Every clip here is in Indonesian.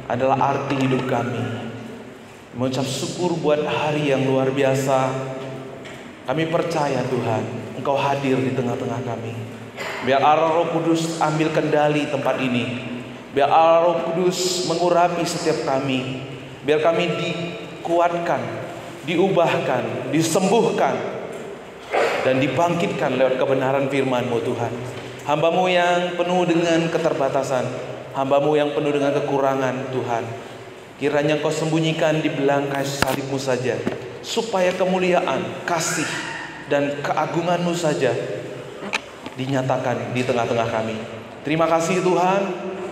adalah arti hidup kami. Mengucap syukur buat hari yang luar biasa. Kami percaya Tuhan, Engkau hadir di tengah-tengah kami. Biar Allah Roh Kudus ambil kendali tempat ini. Biar Allah Roh Kudus mengurapi setiap kami. Biar kami dikuatkan, diubahkan, disembuhkan, dan dibangkitkan lewat kebenaran firman-Mu Tuhan. Hamba-Mu yang penuh dengan keterbatasan, hamba-Mu yang penuh dengan kekurangan Tuhan, kiranya Engkau sembunyikan di belangkai salib-Mu saja, supaya kemuliaan, kasih, dan keagungan-Mu saja dinyatakan di tengah-tengah kami. Terima kasih Tuhan,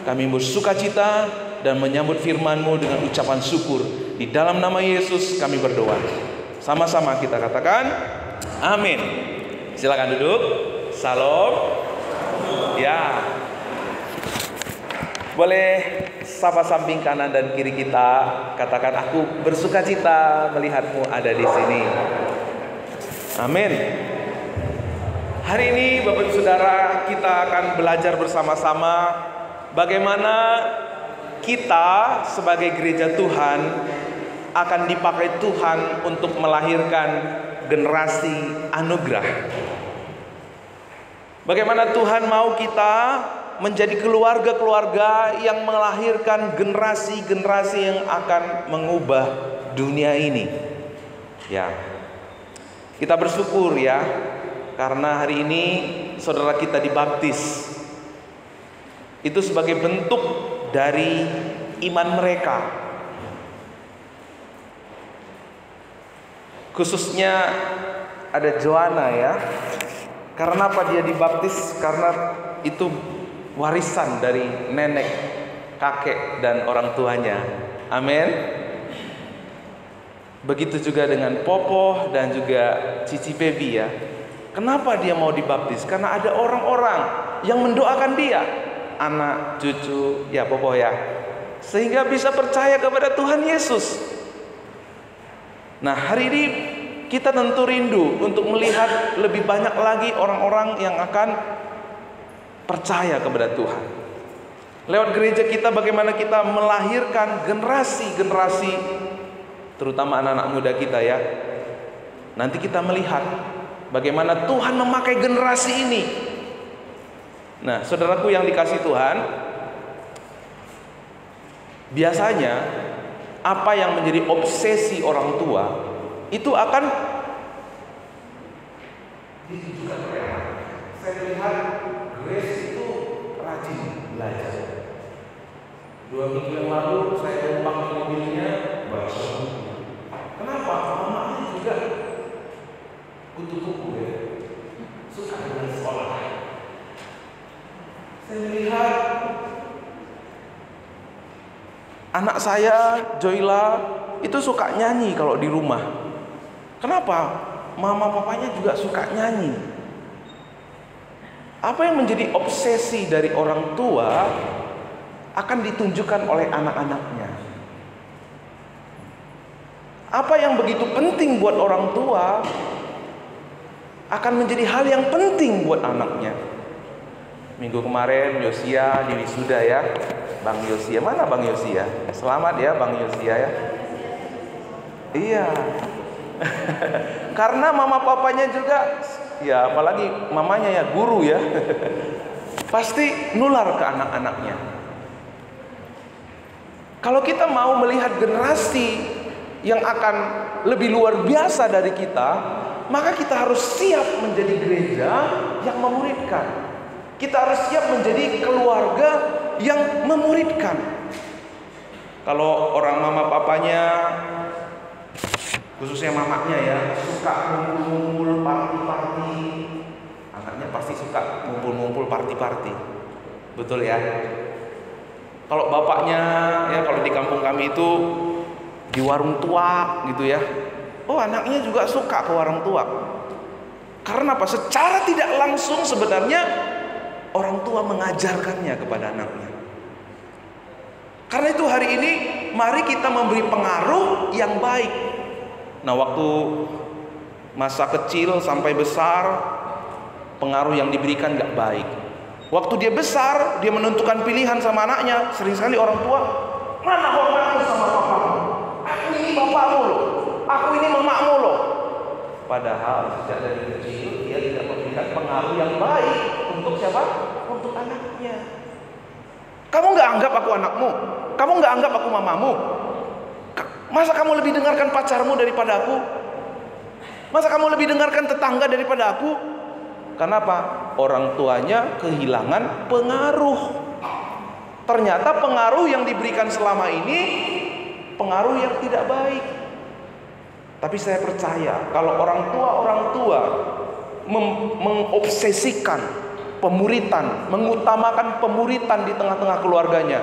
kami bersukacita dan menyambut firman-Mu dengan ucapan syukur. Di dalam nama Yesus kami berdoa. Sama-sama kita katakan amin. Silakan duduk. Salam. Ya. Boleh sapa samping kanan dan kiri kita, katakan aku bersukacita melihat-Mu ada di sini. Amin. Hari ini Bapak Ibu Saudara, kita akan belajar bersama-sama bagaimana kita sebagai gereja Tuhan akan dipakai Tuhan untuk melahirkan generasi anugerah. Bagaimana Tuhan mau kita menjadi keluarga-keluarga yang melahirkan generasi-generasi yang akan mengubah dunia ini. Ya. Kita bersyukur ya, karena hari ini saudara kita dibaptis. Itu sebagai bentuk dari iman mereka. Khususnya ada Joanna ya. Karena apa dia dibaptis? Karena itu warisan dari nenek, kakek, dan orang tuanya. Amin. Begitu juga dengan Popo dan juga Cici Baby ya. Kenapa dia mau dibaptis? Karena ada orang-orang yang mendoakan dia, anak, cucu, ya Popo ya, sehingga bisa percaya kepada Tuhan Yesus. Nah hari ini kita tentu rindu untuk melihat lebih banyak lagi orang-orang yang akan percaya kepada Tuhan. Lewat gereja kita, bagaimana kita melahirkan generasi-generasi, terutama anak-anak muda kita ya. Nanti kita melihat bagaimana Tuhan memakai generasi ini. Nah, saudaraku yang dikasih Tuhan, biasanya apa yang menjadi obsesi orang tua itu akan ditujukan oleh anak. Saya lihat Grace itu rajin belajar. 2 minggu yang lalu saya numpang di mobilnya baca buku. Kenapa? Mamanya juga kutu buku ya, suka dengan sekolah. Saya melihat anak saya Joyla itu suka nyanyi kalau di rumah. Kenapa? Mama papanya juga suka nyanyi. Apa yang menjadi obsesi dari orang tua akan ditunjukkan oleh anak-anaknya. Apa yang begitu penting buat orang tua akan menjadi hal yang penting buat anaknya. Minggu kemarin Yosia di wisuda ya. Bang Yosia, mana Bang Yosia? Selamat ya Bang Yosia ya. Iya. Karena mama papanya juga, ya apalagi mamanya ya guru ya, pasti nular ke anak-anaknya. Kalau kita mau melihat generasi yang akan lebih luar biasa dari kita, maka kita harus siap menjadi gereja yang memuridkan. Kita harus siap menjadi keluarga yang memuridkan. Kalau orang mama papanya, khususnya mamanya ya, suka ngumpul-ngumpul party-party, anaknya pasti suka ngumpul-ngumpul party-party. Betul ya? Kalau bapaknya ya, kalau di kampung kami itu di warung tua gitu ya, oh anaknya juga suka ke warung tua. Karena apa? Secara tidak langsung sebenarnya orang tua mengajarkannya kepada anaknya. Karena itu hari ini mari kita memberi pengaruh yang baik. Nah, waktu masa kecil sampai besar, pengaruh yang diberikan gak baik. Waktu dia besar, dia menentukan pilihan sama anaknya. Sering sekali orang tua Mana hormatmu sama papamu? Aku ini bapakmu loh. Aku ini mamamu loh. Padahal sejak dari kecil dia tidak memberikan pengaruh yang baik untuk siapa? Untuk anaknya. Kamu nggak anggap aku anakmu? Kamu nggak anggap aku mamamu? Masa kamu lebih dengarkan pacarmu daripada aku? Masa kamu lebih dengarkan tetangga daripada aku? Kenapa? Orang tuanya kehilangan pengaruh. Ternyata pengaruh yang diberikan selama ini pengaruh yang tidak baik. Tapi saya percaya kalau orang tua mengobsesikan pemuritan, mengutamakan pemuritan di tengah-tengah keluarganya,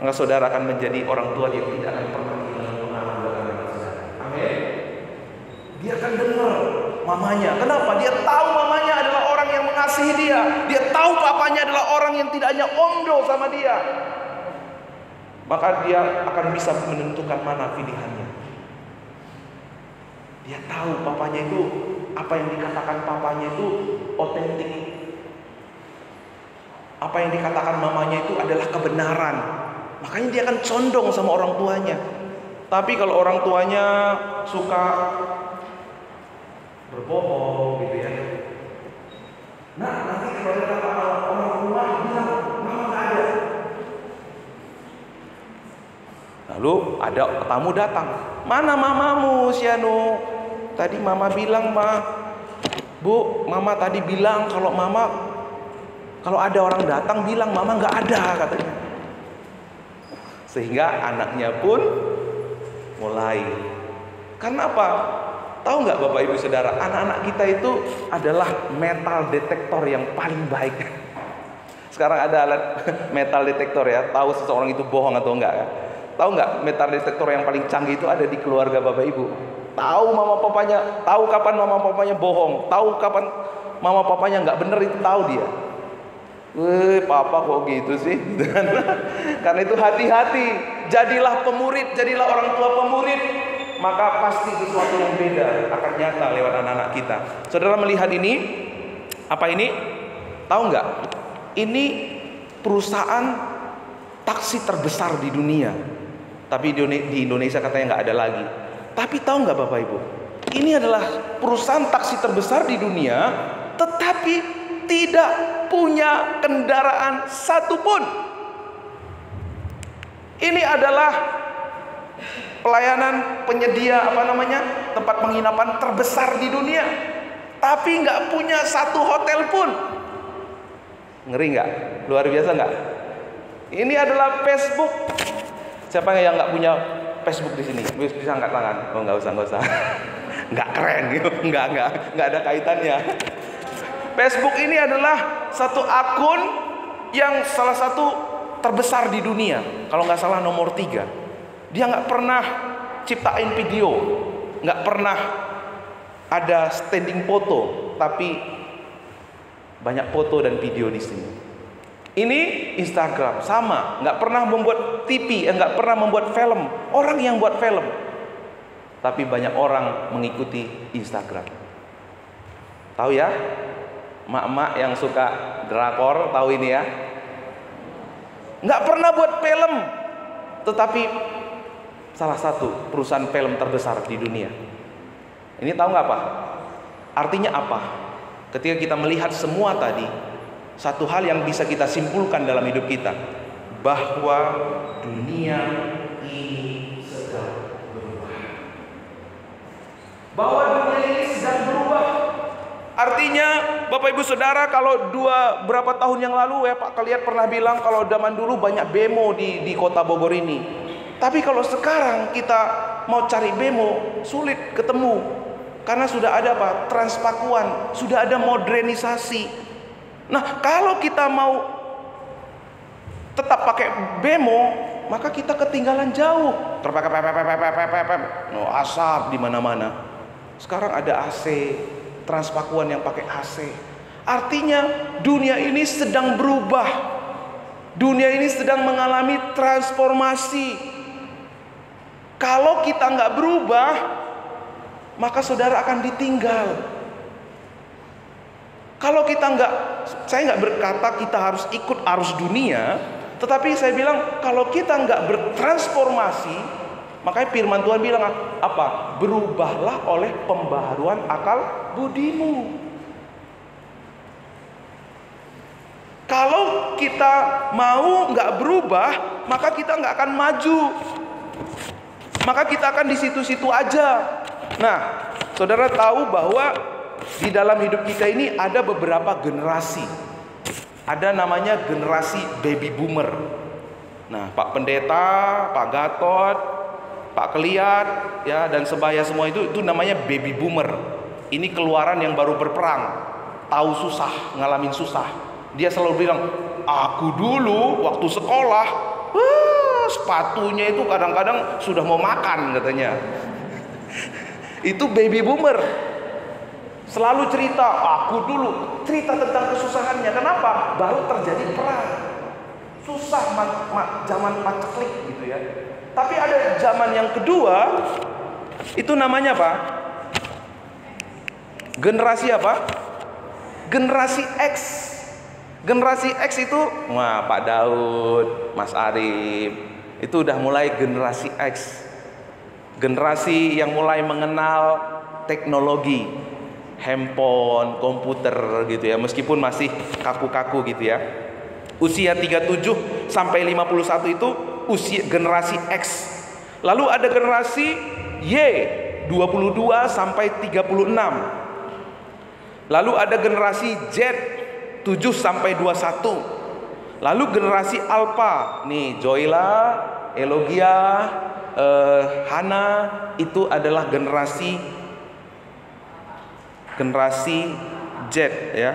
maka saudara akan menjadi orang tua yang tidak akan pernah kehilangan pengaruh dalam anak saudara. Amin. Dia akan dengar mamanya. Kenapa? Dia tahu mamanya adalah orang yang mengasihi dia. Dia tahu papanya adalah orang yang tidak hanya omdo sama dia. Maka dia akan bisa menentukan mana pilihannya. Dia tahu papanya itu, apa yang dikatakan papanya itu otentik. Apa yang dikatakan mamanya itu adalah kebenaran. Makanya dia akan condong sama orang tuanya. Tapi kalau orang tuanya suka berbohong gitu ya. Nah, nanti kalau ada orang rumah bilang mama nggak ada. Lalu ada tamu datang. Mana mamamu, Sianu? Tadi mama bilang, Bu, mama tadi bilang kalau ada orang datang bilang mama nggak ada katanya. Sehingga anaknya pun mulai. Karena apa? Tahu nggak Bapak Ibu Saudara, anak-anak kita itu adalah metal detektor yang paling baik. Sekarang ada alat metal detektor ya, tahu seseorang itu bohong atau enggak ya. Tahu nggak metal detektor yang paling canggih itu ada di keluarga Bapak Ibu. Tahu mama papanya, tahu kapan mama papanya bohong, tahu kapan mama papanya nggak bener, itu tahu dia. Papa kok gitu sih? Karena itu hati-hati, jadilah pemurid, jadilah orang tua pemurid, maka pasti sesuatu yang beda akan nyata lewat anak-anak kita. Saudara melihat ini, apa ini? Tahu nggak? Ini perusahaan taksi terbesar di dunia. Tapi di Indonesia katanya nggak ada lagi. Tapi tahu nggak Bapak Ibu? Ini adalah perusahaan taksi terbesar di dunia, tetapi tidak punya kendaraan satupun. Ini adalah pelayanan penyedia tempat penginapan terbesar di dunia, tapi nggak punya satu hotel pun. Ngeri nggak? Luar biasa nggak? Ini adalah Facebook. Siapa yang nggak punya Facebook di sini? Bisa angkat tangan? Oh, nggak usah. Nggak keren gitu, nggak ada kaitannya. Facebook ini adalah satu akun yang salah satu terbesar di dunia. Kalau nggak salah nomor 3. Dia nggak pernah ciptain video, nggak pernah ada standing foto, tapi banyak foto dan video di sini. Ini Instagram sama, nggak pernah membuat TV, nggak pernah membuat film. Orang yang buat film, tapi banyak orang mengikuti Instagram. Tahu ya, mak-mak yang suka drakor tahu ini ya. Nggak pernah buat film, tetapi salah satu perusahaan film terbesar di dunia. Ini tahu nggak apa? Artinya apa? Ketika kita melihat semua tadi, satu hal yang bisa kita simpulkan dalam hidup kita, bahwa dunia ini sedang berubah. Bahwa dunia ini sedang berubah. Artinya Bapak Ibu Saudara, kalau berapa tahun yang lalu ya Pak Kaliat pernah bilang kalau zaman dulu banyak bemo di kota Bogor ini. Tapi kalau sekarang kita mau cari bemo sulit ketemu. Karena sudah ada apa? Transpakuan, sudah ada modernisasi. Nah, kalau kita mau tetap pakai bemo, maka kita ketinggalan jauh. Asap di mana-mana. Sekarang ada AC, Transpakuan yang pakai AC. Artinya dunia ini sedang berubah. Dunia ini sedang mengalami transformasi. Kalau kita nggak berubah, maka saudara akan ditinggal. Kalau kita saya nggak berkata kita harus ikut arus dunia, Tetapi saya bilang, kalau kita nggak bertransformasi, makanya firman Tuhan bilang apa? Berubahlah oleh pembaharuan akal budimu. Kalau kita mau nggak berubah, maka kita nggak akan maju. Maka kita akan di situ-situ aja. Nah, saudara tahu bahwa di dalam hidup kita ini ada beberapa generasi. Ada namanya generasi baby boomer. Nah, Pak Pendeta, Pak Gatot, Pak Keliat, ya, dan sebaya semua itu namanya baby boomer. Ini keluaran yang baru berperang, tahu susah, ngalamin susah. Dia selalu bilang, aku dulu waktu sekolah, sepatunya itu kadang-kadang sudah mau makan katanya. Itu baby boomer. Selalu cerita, aku dulu, cerita tentang kesusahannya. Kenapa? Baru terjadi perang. Susah zaman paceklik gitu ya. Tapi ada zaman yang kedua, itu namanya apa? Generasi apa? Generasi X. Generasi X itu, wah, Pak Daud, Mas Arif, itu udah mulai generasi X. Generasi yang mulai mengenal teknologi, handphone, komputer gitu ya, meskipun masih kaku-kaku gitu ya. Usia 37 sampai 51 itu usia generasi X. Lalu ada generasi Y, 22 sampai 36. Lalu ada generasi Z, 7 sampai 21. Lalu generasi Alpha, nih Joyla, Elogia, Hana, itu adalah generasi Z ya.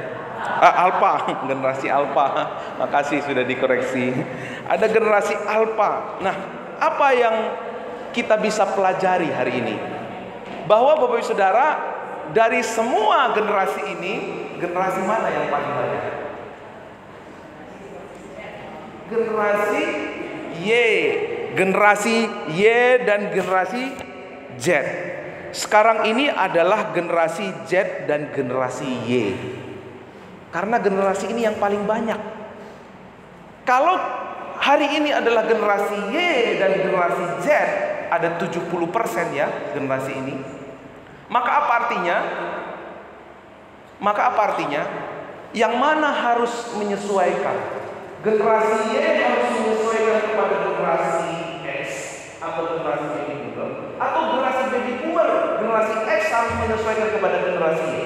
Alpha, generasi Alpha. Makasih sudah dikoreksi. Ada generasi Alpha. Nah, apa yang kita bisa pelajari hari ini? Bahwa Bapak Ibu Saudara, dari semua generasi ini, generasi mana yang paling banyak? Generasi Y. Generasi Y dan generasi Z. Sekarang ini adalah generasi Z dan generasi Y. Karena generasi ini yang paling banyak. Kalau hari ini adalah generasi Y dan generasi Z, ada 70% ya generasi ini. Maka apa artinya? Yang mana harus menyesuaikan? Generasi Y harus menyesuaikan kepada generasi X atau generasi baby boomer, atau generasi baby boomer, generasi X harus menyesuaikan kepada generasi Y.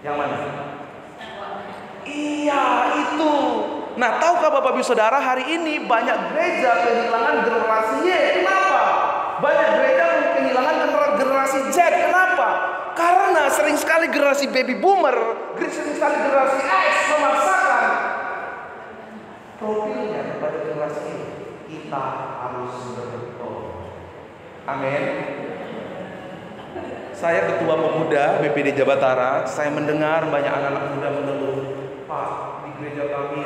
Yang mana? Iya, itu. Nah, tahukah Bapak Ibu Saudara, hari ini banyak gereja kehilangan generasi Y. Kenapa? Banyak gereja kehilangan generasi Z. Kenapa? Karena sering sekali generasi baby boomer, sering sekali generasi X memaksakan profilnya kepada generasi ini. Kita harus berdoa. Amin. Saya ketua pemuda BPD Jabatara. Saya mendengar banyak anak-anak muda mengeluh, Pak, di gereja kami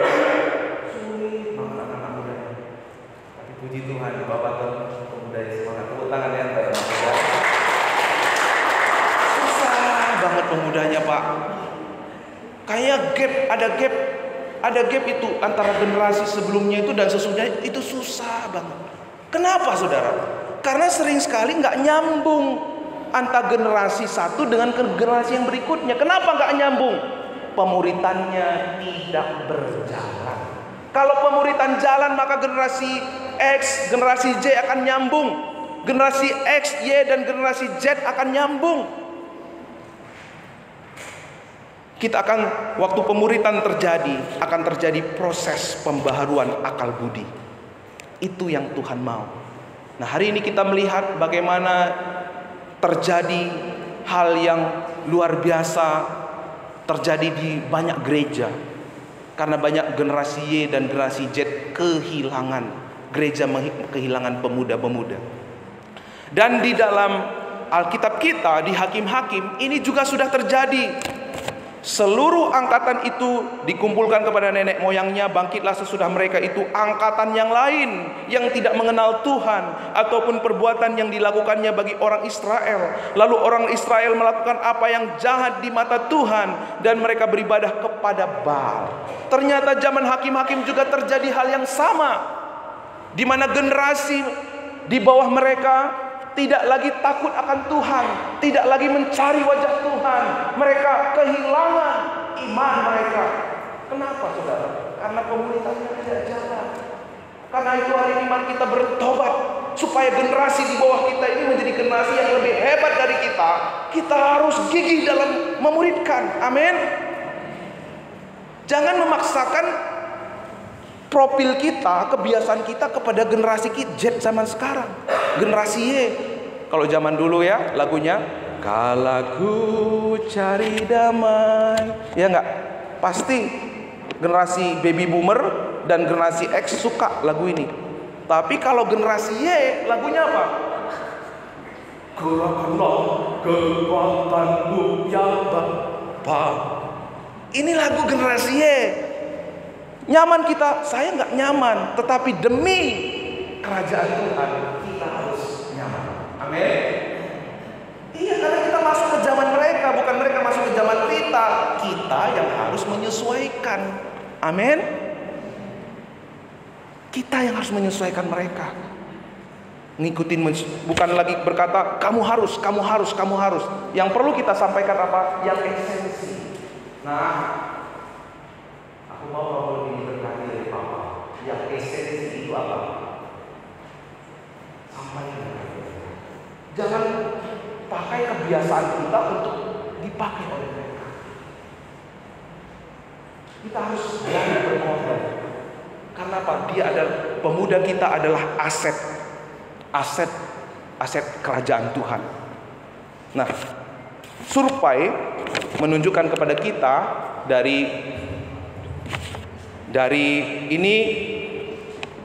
sulit banget anak-anak muda. Tapi puji Tuhan, Bapak pemuda yang semangat. Tepuk tangan ya, teman-teman. Banget pemudanya, Pak. Kayak ada gap itu antara generasi sebelumnya itu dan sesudahnya, itu susah banget. Kenapa, saudara? Karena sering sekali nggak nyambung antara generasi satu dengan generasi yang berikutnya. Kenapa nggak nyambung? Pemuritannya tidak berjalan. Kalau pemuritan jalan, maka generasi X, generasi Z akan nyambung. Generasi X, Y, dan generasi Z akan nyambung. Kita akan, waktu pemuritan terjadi, akan terjadi proses pembaharuan akal budi. Itu yang Tuhan mau. Nah, hari ini kita melihat bagaimana terjadi hal yang luar biasa terjadi di banyak gereja. Karena banyak generasi Y dan generasi Z kehilangan, gereja kehilangan pemuda-pemuda. Dan di dalam Alkitab kita, di Hakim-Hakim, ini juga sudah terjadi. Seluruh angkatan itu dikumpulkan kepada nenek moyangnya. Bangkitlah sesudah mereka itu angkatan yang lain yang tidak mengenal Tuhan ataupun perbuatan yang dilakukannya bagi orang Israel. Lalu orang Israel melakukan apa yang jahat di mata Tuhan dan mereka beribadah kepada Baal. Ternyata zaman hakim-hakim juga terjadi hal yang sama, di mana generasi di bawah mereka tidak lagi takut akan Tuhan, tidak lagi mencari wajah Tuhan. Mereka kehilangan iman mereka. Kenapa, saudara? Karena komunitasnya tidak jalan. Karena itu hari ini mari kita bertobat, supaya generasi di bawah kita ini menjadi generasi yang lebih hebat dari kita. Kita harus gigih dalam memuridkan. Amin. Jangan memaksakan profil kita, kebiasaan kita kepada generasi Z zaman sekarang, generasi Y. Kalau zaman dulu ya lagunya, kala ku cari damai, ya enggak? Pasti generasi baby boomer dan generasi X suka lagu ini. Tapi kalau generasi Y lagunya apa? Gerakanlah kekuatanmu ya Bapa. Ini lagu generasi Y. Nyaman kita, saya nggak nyaman, tetapi demi kerajaan Tuhan kita harus nyaman. Amin. Iya, karena kita masuk ke zaman mereka, bukan mereka masuk ke zaman kita. Kita yang harus menyesuaikan. Amin. Kita yang harus menyesuaikan mereka. Ngikutin, bukan lagi berkata kamu harus, kamu harus, kamu harus. Yang perlu kita sampaikan apa? Yang esensi. Nah, aku mau kamu ini berkati dari Papa. Yang esensi itu apa? Sampaikan. Jangan pakai kebiasaan kita untuk dipakai oleh mereka. Kita harus berani berkorban. Karena apa? Dia adalah, pemuda kita adalah aset kerajaan Tuhan. Nah, survei menunjukkan kepada kita dari ini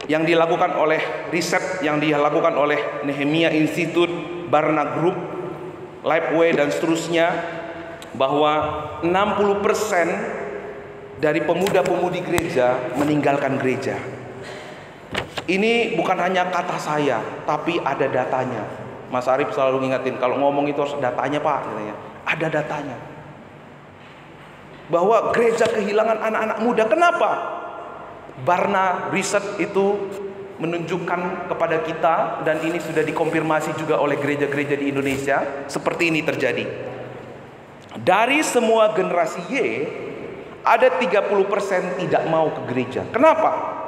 yang dilakukan oleh riset yang dilakukan oleh Nehemia Institute, Barna Group, Lifeway dan seterusnya, bahwa 60% dari pemuda-pemudi gereja meninggalkan gereja. Ini bukan hanya kata saya, tapi ada datanya. Mas Arif selalu ngingetin, kalau ngomong itu harus datanya Pak, katanya. Ada datanya. Bahwa gereja kehilangan anak-anak muda. Kenapa? Barna Riset itu menunjukkan kepada kita, dan ini sudah dikonfirmasi juga oleh gereja-gereja di Indonesia, seperti ini terjadi. Dari semua generasi Y, ada 30% tidak mau ke gereja. Kenapa?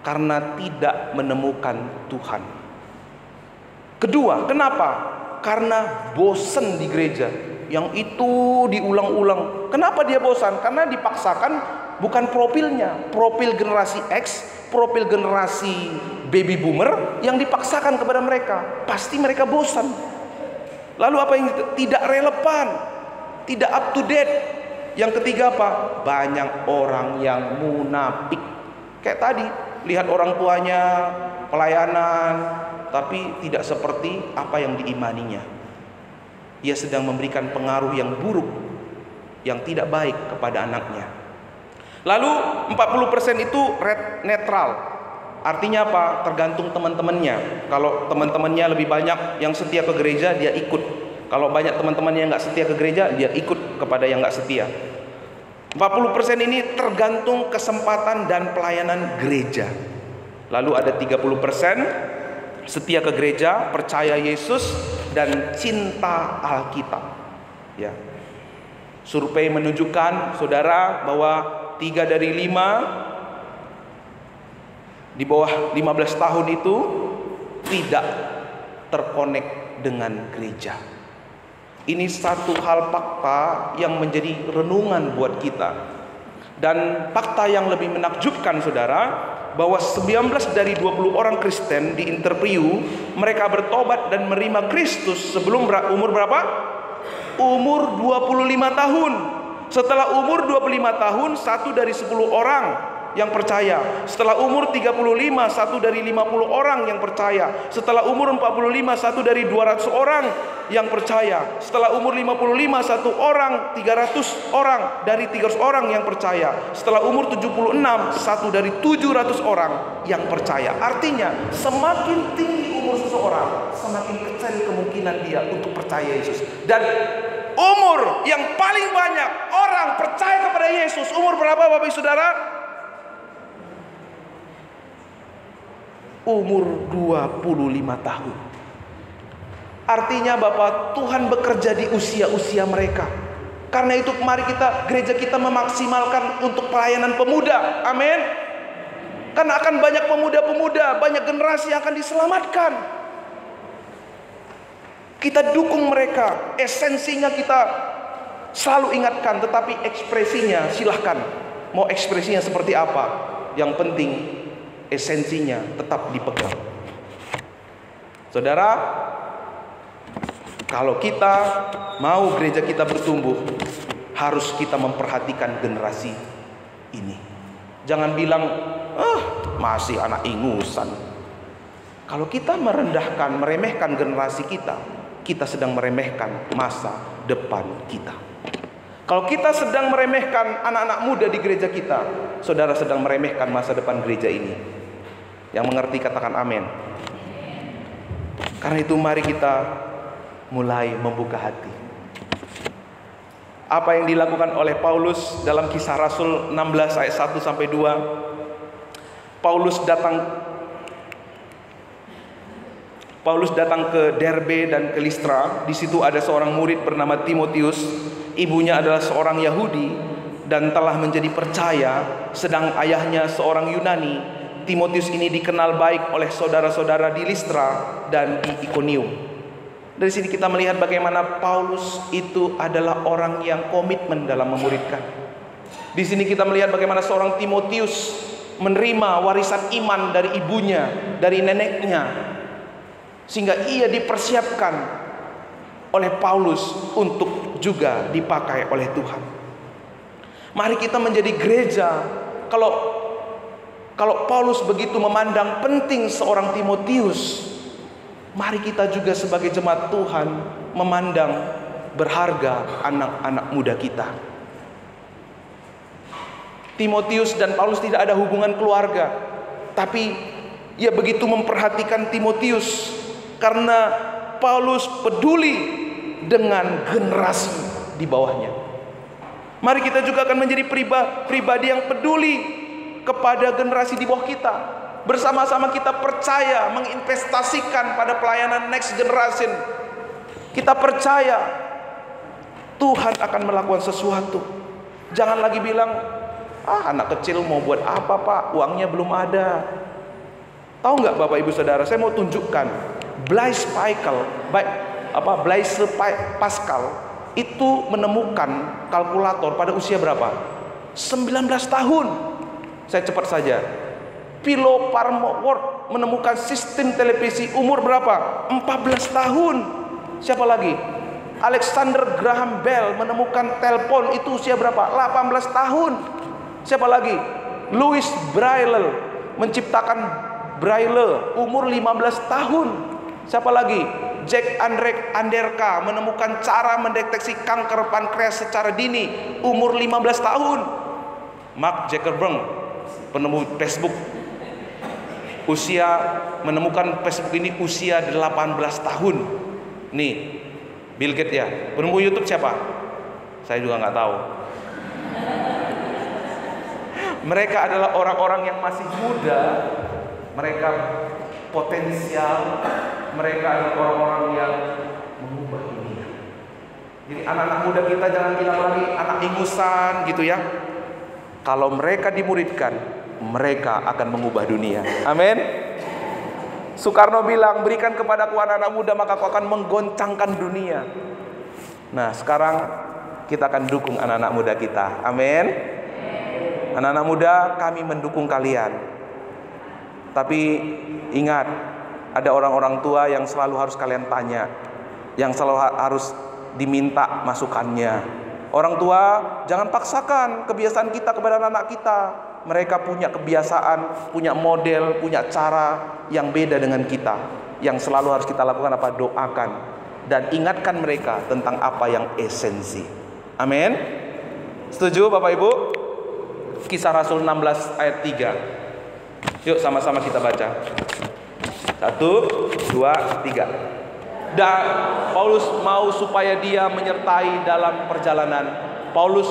Karena tidak menemukan Tuhan. Kedua, kenapa? Karena bosan di gereja. Yang itu diulang-ulang. Kenapa dia bosan? Karena dipaksakan, bukan profilnya. Profil generasi X, profil generasi baby boomer yang dipaksakan kepada mereka. Pasti mereka bosan. Lalu apa yang tidak relevan, tidak up to date. Yang ketiga apa? Banyak orang yang munafik. Kayak tadi, lihat orang tuanya pelayanan, tapi tidak seperti apa yang diimaninya. Ia sedang memberikan pengaruh yang buruk, yang tidak baik kepada anaknya. Lalu 40% itu netral. Artinya apa? Tergantung teman-temannya. Kalau teman-temannya lebih banyak yang setia ke gereja, dia ikut. Kalau banyak teman-temannya yang nggak setia ke gereja, dia ikut kepada yang nggak setia. 40% ini tergantung kesempatan dan pelayanan gereja. Lalu ada 30% setia ke gereja, percaya Yesus, dan cinta Alkitab. Ya. Survei menunjukkan, saudara, bahwa 3 dari 5 di bawah 15 tahun itu tidak terkonek dengan gereja. Ini satu hal fakta yang menjadi renungan buat kita. Dan fakta yang lebih menakjubkan, saudara, bahwa 19 dari 20 orang Kristen di interview, mereka bertobat dan menerima Kristus sebelum umur berapa? Umur 25 tahun. Setelah umur 25 tahun, 1 dari 10 orang yang percaya. Setelah umur 35, 1 dari 50 orang yang percaya. Setelah umur 45, 1 dari 200 orang yang percaya. Setelah umur 55, 1 orang, 300 orang dari 300 orang yang percaya. Setelah umur 76, 1 dari 700 orang yang percaya. Artinya semakin tinggi umur seseorang, semakin kecil kemungkinan dia untuk percaya Yesus. Dan umur yang paling banyak orang percaya kepada Yesus, umur berapa Bapak Ibu Saudara? Umur 25 tahun. Artinya Bapak, Tuhan bekerja di usia-usia mereka. Karena itu mari gereja kita memaksimalkan untuk pelayanan pemuda. Amin. Karena akan banyak pemuda-pemuda, banyak generasi yang akan diselamatkan. Kita dukung mereka, esensinya kita selalu ingatkan, tetapi ekspresinya silahkan. Mau ekspresinya seperti apa? Yang penting esensinya tetap dipegang. Saudara, kalau kita mau gereja kita bertumbuh, harus kita memperhatikan generasi ini. Jangan bilang, masih anak ingusan. Kalau kita merendahkan, meremehkan generasi kita sedang meremehkan masa depan kita. Kalau kita sedang meremehkan anak-anak muda di gereja kita, saudara sedang meremehkan masa depan gereja ini. Yang mengerti katakan amin. Karena itu mari kita mulai membuka hati. Apa yang dilakukan oleh Paulus dalam Kisah Rasul 16 ayat 1 sampai 2. Paulus datang ke Derbe dan ke Listra. Di situ ada seorang murid bernama Timotius. Ibunya adalah seorang Yahudi dan telah menjadi percaya, sedang ayahnya seorang Yunani. Timotius ini dikenal baik oleh saudara-saudara di Listra dan di Ikonium. Dari sini kita melihat bagaimana Paulus itu adalah orang yang komitmen dalam memuridkan. Di sini kita melihat bagaimana seorang Timotius menerima warisan iman dari ibunya, dari neneknya, sehingga ia dipersiapkan oleh Paulus untuk juga dipakai oleh Tuhan. Mari kita menjadi gereja. Kalau Paulus begitu memandang penting seorang Timotius, mari kita juga sebagai jemaat Tuhan memandang berharga anak-anak muda kita. Timotius dan Paulus tidak ada hubungan keluarga, tapi ia begitu memperhatikan Timotius karena Paulus peduli dengan generasi di bawahnya. Mari kita juga akan menjadi pribadi yang peduli kepada generasi di bawah kita. Bersama-sama kita percaya menginvestasikan pada pelayanan next generation. Kita percaya Tuhan akan melakukan sesuatu. Jangan lagi bilang, anak kecil mau buat apa Pak, uangnya belum ada. Tahu nggak Bapak Ibu Saudara, saya mau tunjukkan Blaise Pascal itu menemukan kalkulator pada usia berapa? 19 tahun. Saya cepat saja. Philo Farnsworth menemukan sistem televisi umur berapa? 14 tahun. Siapa lagi? Alexander Graham Bell menemukan telepon itu usia berapa? 18 tahun. Siapa lagi? Louis Braille menciptakan Braille umur 15 tahun. Siapa lagi? Jack Anderka menemukan cara mendeteksi kanker pankreas secara dini umur 15 tahun. Mark Zuckerberg, penemu Facebook, menemukan Facebook ini usia 18 tahun. Nih, Bill Gates ya. Penemu YouTube siapa? Saya juga nggak tahu. Mereka adalah orang-orang yang masih muda. Mereka potensial. Mereka adalah orang-orang yang mengubah dunia. Jadi anak-anak muda kita jangan bilang lagi anak ingusan gitu ya. Kalau mereka dimuridkan, mereka akan mengubah dunia. Amin. Soekarno bilang, berikan kepadaku anak-anak muda maka aku akan menggoncangkan dunia. Nah sekarang kita akan dukung anak-anak muda kita. Amin. Anak-anak muda, kami mendukung kalian. Tapi ingat, ada orang-orang tua yang selalu harus kalian tanya, yang selalu harus diminta masukannya. Orang tua, jangan paksakan kebiasaan kita kepada anak-anak kita. mereka punya kebiasaan, punya model, punya cara yang beda dengan kita. Yang selalu harus kita lakukan apa? Doakan dan ingatkan mereka tentang apa yang esensi. Amin. Setuju Bapak Ibu? Kisah Rasul 16 ayat 3. Yuk sama-sama kita baca. 1, 2, 3. Dan Paulus mau supaya dia menyertai dalam perjalanan. Paulus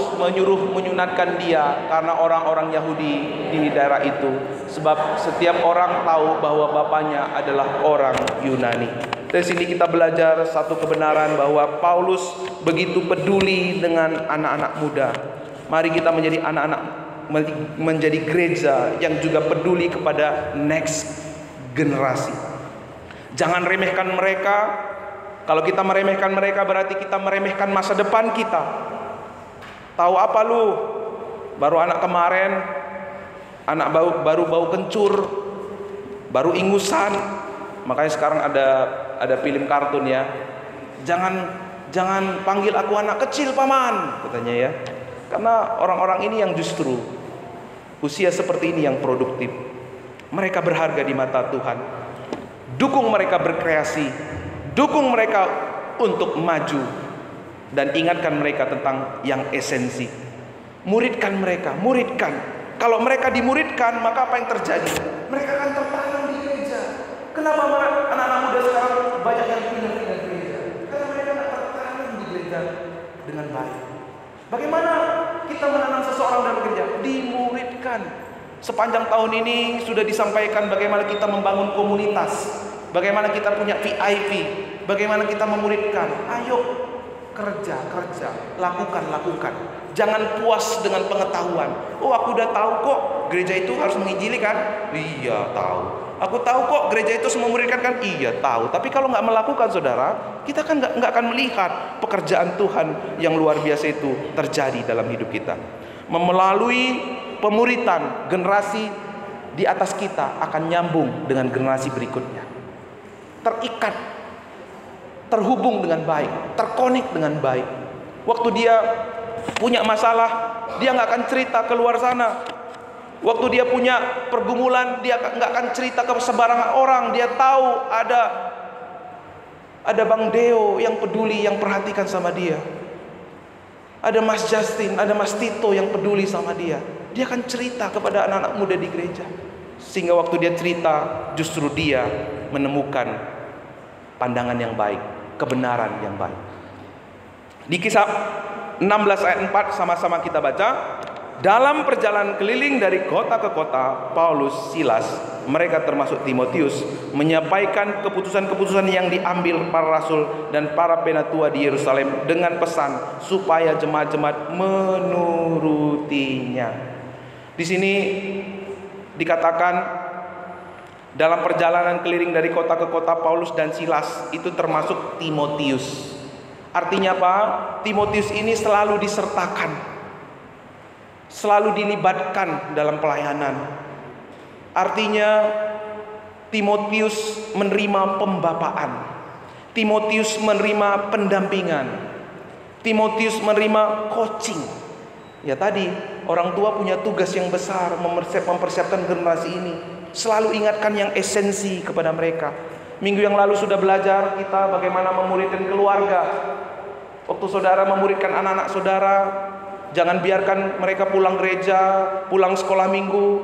menyunatkan dia karena orang-orang Yahudi di daerah itu. Sebab setiap orang tahu bahwa bapaknya adalah orang Yunani. Dari sini kita belajar satu kebenaran bahwa Paulus begitu peduli dengan anak-anak muda. Mari kita menjadi anak-anak, menjadi gereja yang juga peduli kepada next generasi. Jangan remehkan mereka. Kalau kita meremehkan mereka berarti kita meremehkan masa depan kita. Tahu apa lu? Baru anak kemarin, anak baru bau kencur, baru ingusan. Makanya sekarang ada film kartun ya. Jangan panggil aku anak kecil paman, katanya ya. Karena orang-orang ini yang justru usia seperti ini yang produktif. Mereka berharga di mata Tuhan. Dukung mereka berkreasi, dukung mereka untuk maju, dan ingatkan mereka tentang yang esensi. Muridkan mereka, muridkan. Kalau mereka dimuridkan, maka apa yang terjadi? Mereka akan tertanam di gereja. Kenapa anak-anak muda sekarang banyak yang pindah-pindah gereja? Karena mereka tidak tertanam di gereja dengan baik. Bagaimana kita menanam seseorang dalam gereja? Dimuridkan. Sepanjang tahun ini sudah disampaikan bagaimana kita membangun komunitas, bagaimana kita punya VIP, bagaimana kita memuridkan. Ayo kerja, lakukan. Jangan puas dengan pengetahuan. Oh, aku udah tahu kok gereja itu harus menginjili kan? Iya, tahu. Aku tahu kok gereja itu semua memuridkan kan? Iya, tahu. Tapi kalau nggak melakukan, saudara, kita kan nggak akan melihat pekerjaan Tuhan yang luar biasa itu terjadi dalam hidup kita. Melalui pemuritan, generasi di atas kita akan nyambung dengan generasi berikutnya. Terikat, terhubung dengan baik, terkonek dengan baik. Waktu dia punya masalah, dia nggak akan cerita keluar sana. Waktu dia punya pergumulan, dia nggak akan cerita ke sembarangan orang. Dia tahu ada Bang Deo yang peduli, yang perhatikan sama dia. Ada Mas Justin, ada Mas Tito yang peduli sama dia. Dia akan cerita kepada anak-anak muda di gereja. Sehingga waktu dia cerita, justru dia menemukan pandangan yang baik, kebenaran yang baik. Di kisah 16 ayat 4 sama-sama kita baca. Dalam perjalanan keliling dari kota ke kota, Paulus, Silas, mereka termasuk Timotius, menyampaikan keputusan-keputusan yang diambil para rasul dan para penatua di Yerusalem dengan pesan supaya jemaat-jemaat menurutinya. Di sini dikatakan dalam perjalanan keliling dari kota ke kota, Paulus dan Silas itu termasuk Timotius. Artinya apa? Timotius ini selalu disertakan, selalu dilibatkan dalam pelayanan. Artinya Timotius menerima pembapaan, Timotius menerima pendampingan, Timotius menerima coaching. Ya tadi orang tua punya tugas yang besar mempersiapkan generasi ini. Selalu ingatkan yang esensi kepada mereka. Minggu yang lalu sudah belajar kita bagaimana memuridkan keluarga. Waktu saudara memuridkan anak-anak saudara, jangan biarkan mereka pulang gereja, pulang sekolah minggu,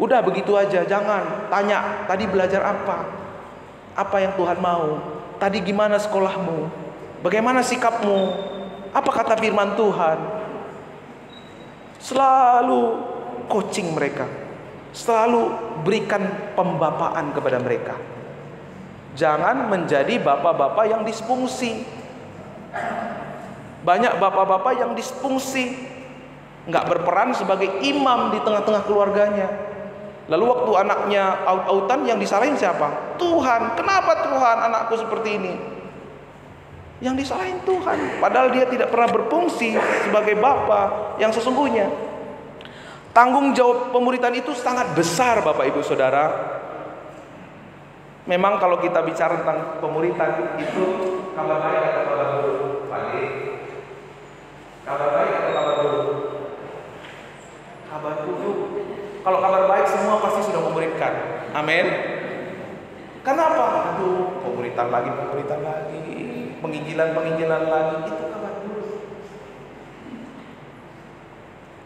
udah begitu aja. Jangan tanya, tadi belajar apa? Apa yang Tuhan mau? Tadi gimana sekolahmu? Bagaimana sikapmu? Apa kata firman Tuhan? Selalu coaching mereka, selalu berikan pembapaan kepada mereka. Jangan menjadi bapak-bapak yang disfungsi. Banyak bapak-bapak yang disfungsi, nggak berperan sebagai imam di tengah-tengah keluarganya. Lalu waktu anaknya aut-autan, yang disalahin siapa? Tuhan. Kenapa Tuhan anakku seperti ini? Yang disalahin Tuhan. Padahal dia tidak pernah berfungsi sebagai bapak yang sesungguhnya. Tanggung jawab pemuritan itu sangat besar, Bapak Ibu Saudara. Memang kalau kita bicara tentang pemuritan itu kabar baik atau kabar buruk? Pagi. Kabar baik atau kabar buruk? Kabar buruk. Kalau kabar baik semua pasti sudah memuridkan. Amin. Kenapa? Aduh, pemuritan lagi, penginjilan lagi. Itu kabar buruk.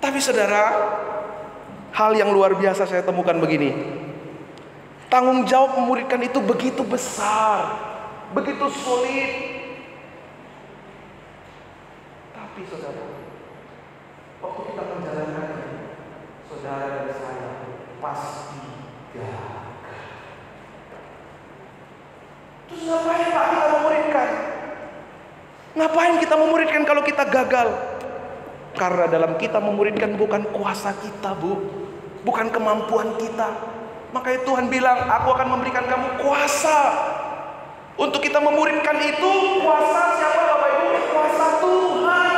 Tapi saudara, hal yang luar biasa saya temukan begini. Tanggung jawab memuridkan itu begitu besar, begitu sulit. Tapi saudara, waktu kita menjalankannya, saudara dan saya pasti gagal. Terus ngapain Pak kita memuridkan? Ngapain kita memuridkan kalau kita gagal? Karena dalam kita memuridkan bukan kuasa kita, Bu, bukan kemampuan kita. Makanya Tuhan bilang, aku akan memberikan kamu kuasa. Untuk kita memuridkan itu, kuasa siapa Bapak Ibu? Kuasa Tuhan.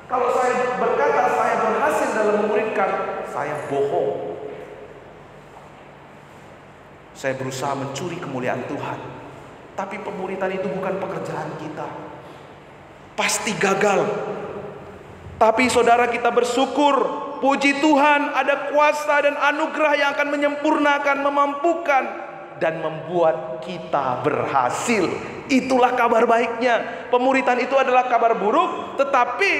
Kalau saya berkata saya berhasil dalam memuridkan, saya bohong. Saya berusaha mencuri kemuliaan Tuhan. Tapi pemuridan itu bukan pekerjaan kita. Pasti gagal. Tapi saudara, kita bersyukur, puji Tuhan, ada kuasa dan anugerah yang akan menyempurnakan, memampukan, dan membuat kita berhasil. Itulah kabar baiknya. Pemuridan itu adalah kabar buruk, tetapi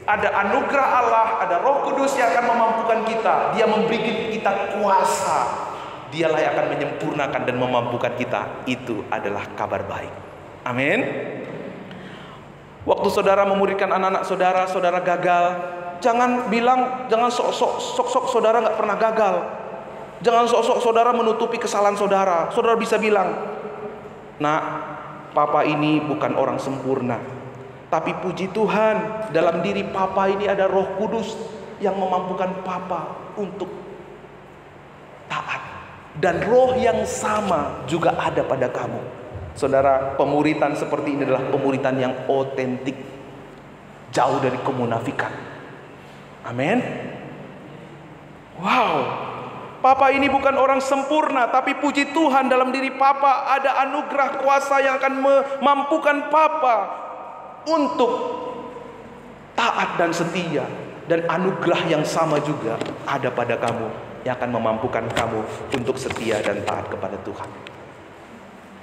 ada anugerah Allah, ada Roh Kudus yang akan memampukan kita. Dia memberi kita kuasa. Dialah yang akan menyempurnakan dan memampukan kita. Itu adalah kabar baik. Amin. Waktu saudara memuridkan anak-anak saudara, saudara gagal, jangan bilang, jangan sok-sok saudara nggak pernah gagal. Jangan sok-sok saudara menutupi kesalahan saudara. Saudara bisa bilang, "Nak, papa ini bukan orang sempurna. Tapi puji Tuhan, dalam diri papa ini ada Roh Kudus yang memampukan papa untuk taat. Dan roh yang sama juga ada pada kamu." Saudara, pemuridan seperti ini adalah pemuridan yang otentik, jauh dari kemunafikan. Amin. Wow, papa ini bukan orang sempurna, tapi puji Tuhan dalam diri papa ada anugerah kuasa yang akan memampukan papa untuk taat dan setia. Dan anugerah yang sama juga ada pada kamu, yang akan memampukan kamu untuk setia dan taat kepada Tuhan.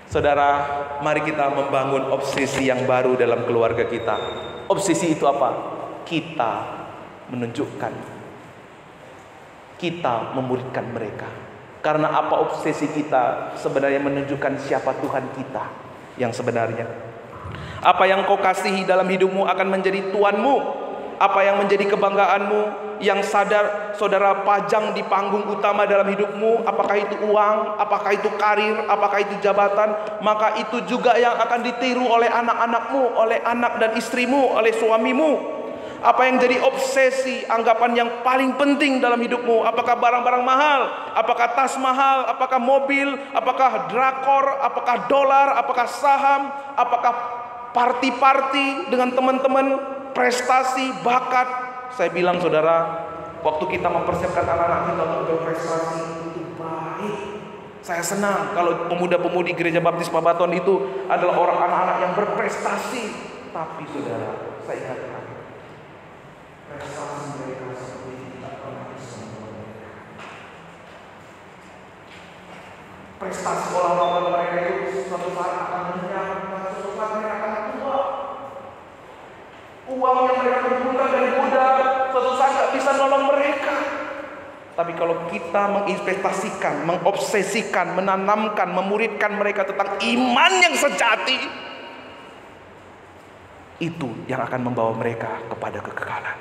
Saudara, mari kita membangun obsesi yang baru dalam keluarga kita. Obsesi itu apa? Kita menunjukkan, kita memuridkan mereka. Karena apa obsesi kita? Sebenarnya menunjukkan siapa Tuhan kita yang sebenarnya. Apa yang kau kasihi dalam hidupmu akan menjadi tuanmu. Apa yang menjadi kebanggaanmu, yang sadar saudara pajang di panggung utama dalam hidupmu, apakah itu uang, apakah itu karir, apakah itu jabatan, maka itu juga yang akan ditiru oleh anak-anakmu, oleh anak dan istrimu, oleh suamimu. Apa yang jadi obsesi, anggapan yang paling penting dalam hidupmu, apakah barang-barang mahal, apakah tas mahal, apakah mobil, apakah drakor, apakah dolar, apakah saham, apakah party-party dengan teman-teman, prestasi, bakat. Saya bilang saudara, waktu kita mempersiapkan anak-anak kita untuk berprestasi itu baik. Saya senang kalau pemuda-pemudi Gereja Baptis Pabaton itu adalah orang anak-anak yang berprestasi. Tapi saudara, saya ingatkan, prestasi mereka seperti tidak pernah bisa membawa mereka. Prestasi orang-orang mereka itu suatu saat akan menyerang, suatu saat mereka akan tua. Uang yang mereka kumpulkan dari muda suatu saat tidak bisa nolong mereka. Tapi kalau kita menginvestasikan, mengobsesikan, menanamkan, memuridkan mereka tentang iman yang sejati, itu yang akan membawa mereka kepada kekekalan.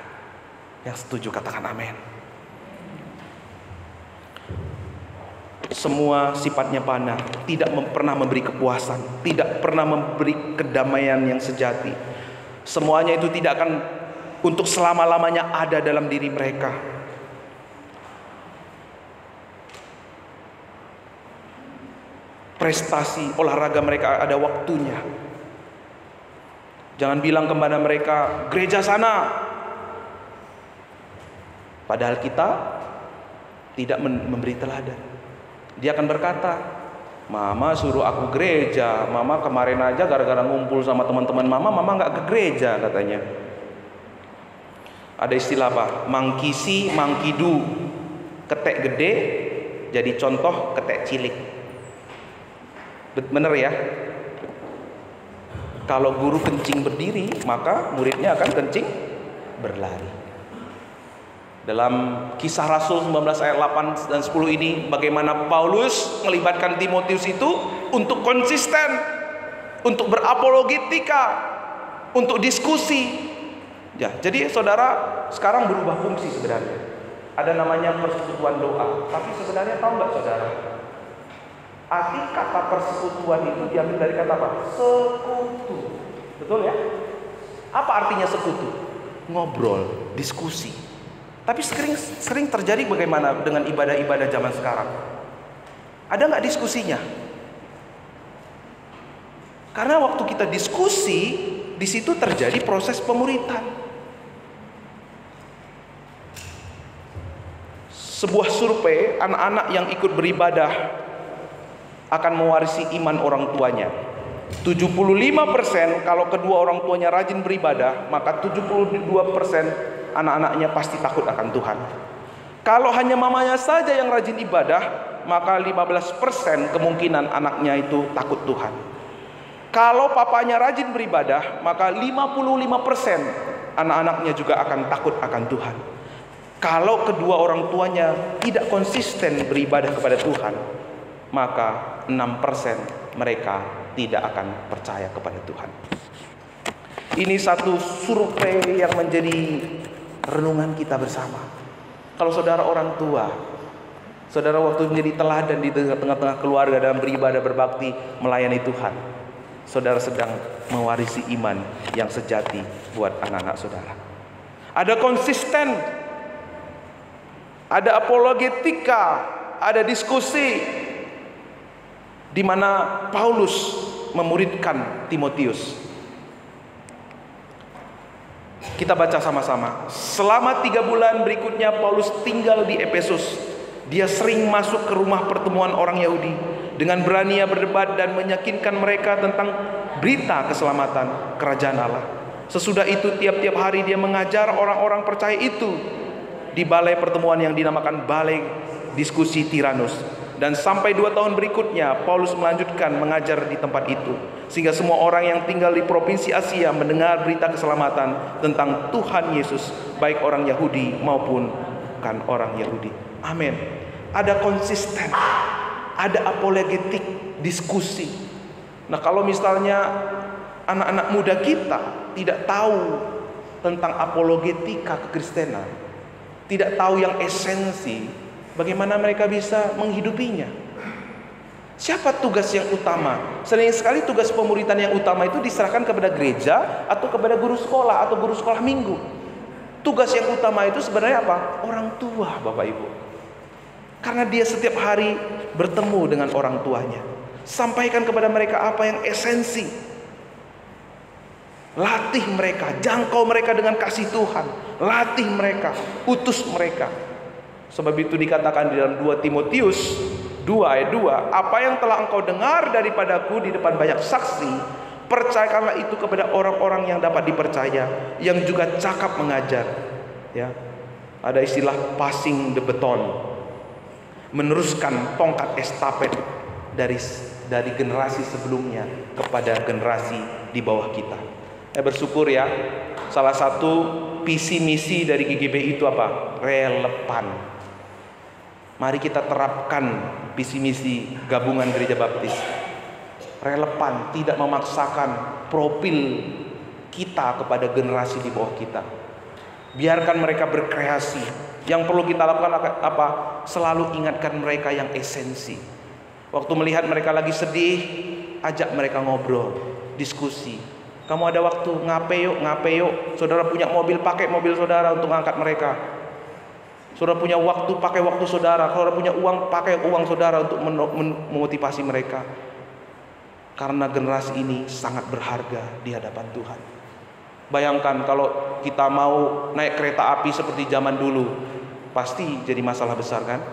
Yang setuju katakan amin. Semua sifatnya panah, tidak pernah memberi kepuasan, tidak pernah memberi kedamaian yang sejati. Semuanya itu tidak akan untuk selama-lamanya ada dalam diri mereka. Prestasi olahraga mereka ada waktunya. Jangan bilang kepada mereka, gereja sana. Padahal kita tidak memberi teladan. Dia akan berkata, Mama suruh aku gereja. Mama kemarin aja gara-gara ngumpul sama teman-teman mama nggak ke gereja katanya. Ada istilah apa? Mangkisi, mangkidu. Ketek gede jadi contoh ketek cilik. Bener ya? Kalau guru kencing berdiri, maka muridnya akan kencing berlari. Dalam Kisah Rasul 19 ayat 8 dan 10 ini, bagaimana Paulus melibatkan Timotius itu untuk konsisten, untuk berapologetika, untuk diskusi. Ya, jadi saudara sekarang berubah fungsi sebenarnya. Ada namanya persekutuan doa. Tapi sebenarnya tahu nggak saudara? Arti kata persekutuan itu diambil dari kata apa? Sekutu. Betul ya? Apa artinya sekutu? Ngobrol, diskusi. Tapi sering terjadi bagaimana dengan ibadah-ibadah zaman sekarang? Ada nggak diskusinya? Karena waktu kita diskusi, di situ terjadi proses pemuritan. Sebuah survei, anak-anak yang ikut beribadah akan mewarisi iman orang tuanya. 75% kalau kedua orang tuanya rajin beribadah, maka 72% anak-anaknya pasti takut akan Tuhan. Kalau hanya mamanya saja yang rajin ibadah, maka 15% kemungkinan anaknya itu takut Tuhan. Kalau papanya rajin beribadah, maka 55% anak-anaknya juga akan takut akan Tuhan. Kalau kedua orang tuanya tidak konsisten beribadah kepada Tuhan, maka 6% mereka tidak akan percaya kepada Tuhan. Ini satu survei yang menjadi renungan kita bersama. Kalau saudara orang tua, saudara waktu menjadi teladan di tengah-tengah keluarga dalam beribadah berbakti melayani Tuhan, saudara sedang mewarisi iman yang sejati buat anak-anak saudara. Ada konsisten, ada apologetika, ada diskusi, di mana Paulus memuridkan Timotius. Kita baca sama-sama. Selama 3 bulan berikutnya Paulus tinggal di Efesus. Dia sering masuk ke rumah pertemuan orang Yahudi. Dengan berani ia berdebat dan meyakinkan mereka tentang berita keselamatan kerajaan Allah. Sesudah itu tiap-tiap hari dia mengajar orang-orang percaya itu di balai pertemuan yang dinamakan Balai Diskusi Tiranus. Dan sampai 2 tahun berikutnya Paulus melanjutkan mengajar di tempat itu, sehingga semua orang yang tinggal di provinsi Asia mendengar berita keselamatan tentang Tuhan Yesus, baik orang Yahudi maupun bukan orang Yahudi. Amin. Ada konsisten, ada apologetik, diskusi. Nah, kalau misalnya anak-anak muda kita tidak tahu tentang apologetika kekristenan, tidak tahu yang esensi, bagaimana mereka bisa menghidupinya? Siapa tugas yang utama? Sering sekali tugas pemuritan yang utama itu diserahkan kepada gereja atau kepada guru sekolah atau guru sekolah minggu. Tugas yang utama itu sebenarnya apa? Orang tua, Bapak Ibu. Karena dia setiap hari bertemu dengan orang tuanya. Sampaikan kepada mereka apa yang esensi. Latih mereka, jangkau mereka dengan kasih Tuhan. Latih mereka, utus mereka. Sebab itu dikatakan di dalam 2 Timotius 2 ayat 2, apa yang telah engkau dengar daripadaku di depan banyak saksi, percayakanlah itu kepada orang-orang yang dapat dipercaya, yang juga cakap mengajar. Ya, ada istilah passing the baton, meneruskan tongkat estafet dari generasi sebelumnya kepada generasi di bawah kita. Saya bersyukur ya, salah satu visi misi dari GGB itu apa? Relevan. Mari kita terapkan visi misi gabungan gereja baptis. Relevan, tidak memaksakan profil kita kepada generasi di bawah kita. Biarkan mereka berkreasi. Yang perlu kita lakukan apa? Selalu ingatkan mereka yang esensi. Waktu melihat mereka lagi sedih, ajak mereka ngobrol, diskusi. Kamu ada waktu, ngape yuk. Saudara punya mobil, pakai mobil saudara untuk ngangkat mereka. Saudara punya waktu, pakai waktu saudara. Saudara punya uang, pakai uang saudara untuk memotivasi mereka. Karena generasi ini sangat berharga di hadapan Tuhan. Bayangkan kalau kita mau naik kereta api seperti zaman dulu, pasti jadi masalah besar kan?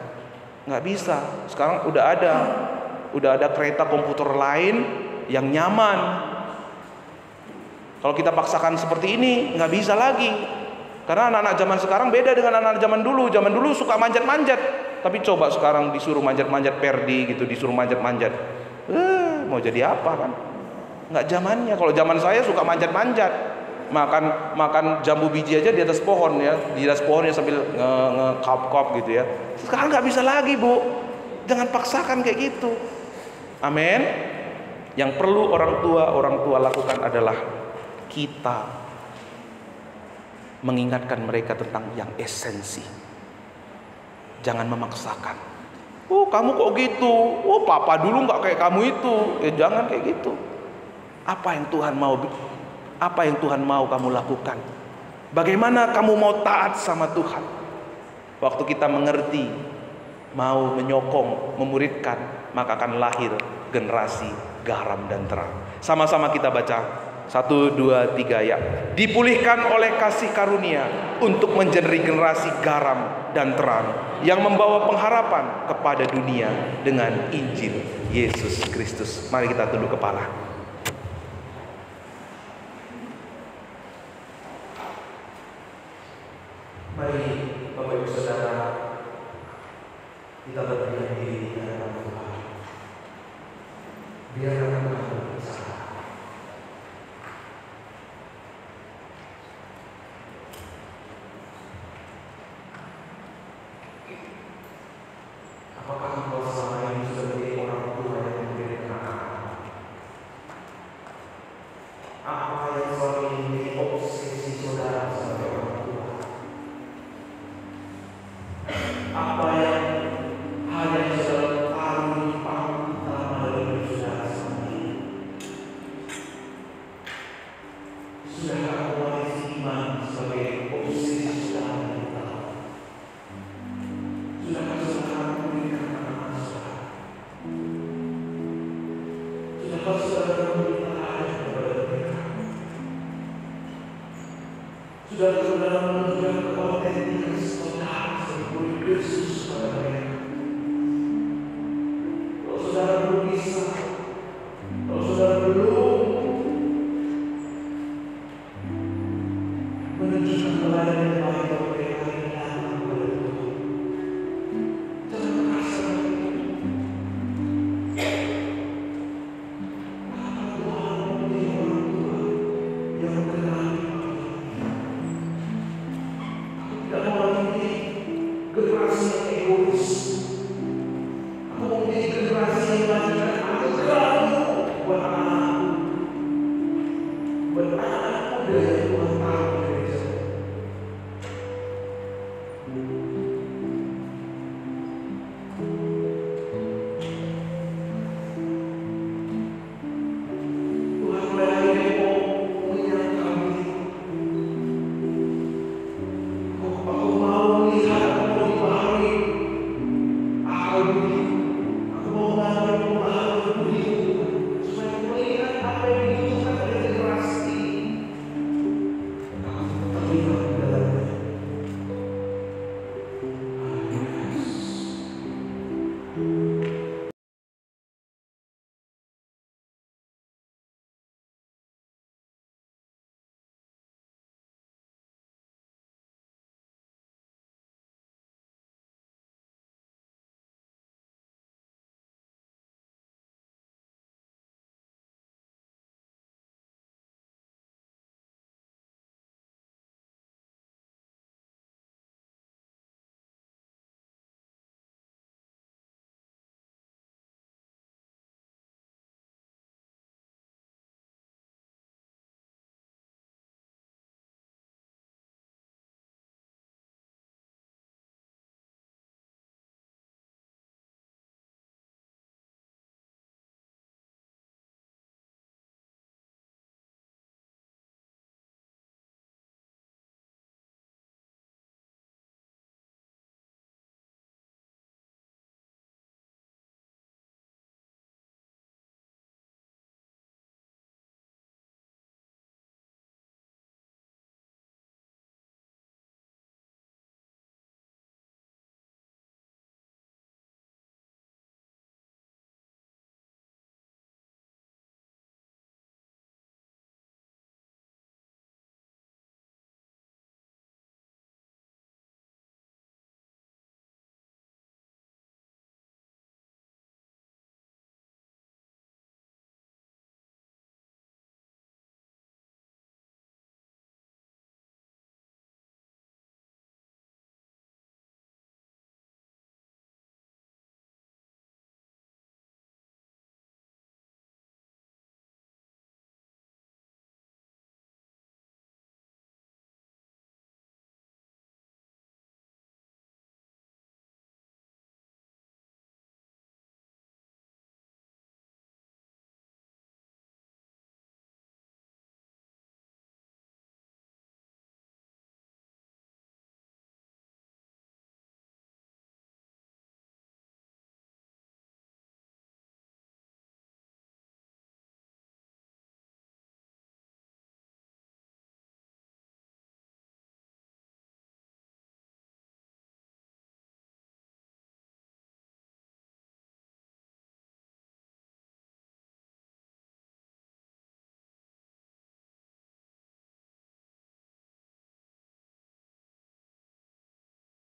Nggak bisa. Sekarang udah ada kereta komputer lain yang nyaman. Kalau kita paksakan seperti ini, nggak bisa lagi. Karena anak-anak zaman sekarang beda dengan anak-anak zaman dulu. Zaman dulu suka manjat-manjat, tapi coba sekarang disuruh manjat-manjat Perdi gitu, disuruh manjat-manjat, mau jadi apa kan? Nggak zamannya. Kalau zaman saya suka manjat-manjat, makan jambu biji aja di atas pohon ya, di atas pohonnya sambil ngekop-kop gitu ya. Sekarang nggak bisa lagi, Bu. Jangan paksakan kayak gitu. Amin. Yang perlu orang tua lakukan adalah kita mengingatkan mereka tentang yang esensi. Jangan memaksakan. Oh, kamu kok gitu? Oh, papa dulu nggak kayak kamu itu. Jangan kayak gitu. Apa yang Tuhan mau? Apa yang Tuhan mau kamu lakukan? Bagaimana kamu mau taat sama Tuhan? Waktu kita mengerti, mau menyokong, memuridkan, maka akan lahir generasi garam dan terang. Sama-sama kita baca. 1, 2, 3 ya. Dipulihkan oleh kasih karunia untuk menjadi generasi garam dan terang yang membawa pengharapan kepada dunia dengan Injil Yesus Kristus. Mari kita tunduk kepala. Mari Bapak Ibu Saudara, kita berdiam diri di hadapan Tuhan. Biarlah Tuhan berbicara. Apakah engkau selama ini sudah menjadi orang tua yang memberikan anak? Apa yang selama ini menjadi obsesi saudara sebagai orang tua? Apa yang hal yang saudara tahu utama dari hidup saudara sendiri? Sudahkah mewarisi iman sebagai obsesi saudara yang tahu? Sudahkah saudara memberikan anak-anak saudara? Sudahkah saudara memberikan ayah kepada mereka? Sudahkah saudara menunjukkan keautentikan saudara sebagai Yesus kepada mereka?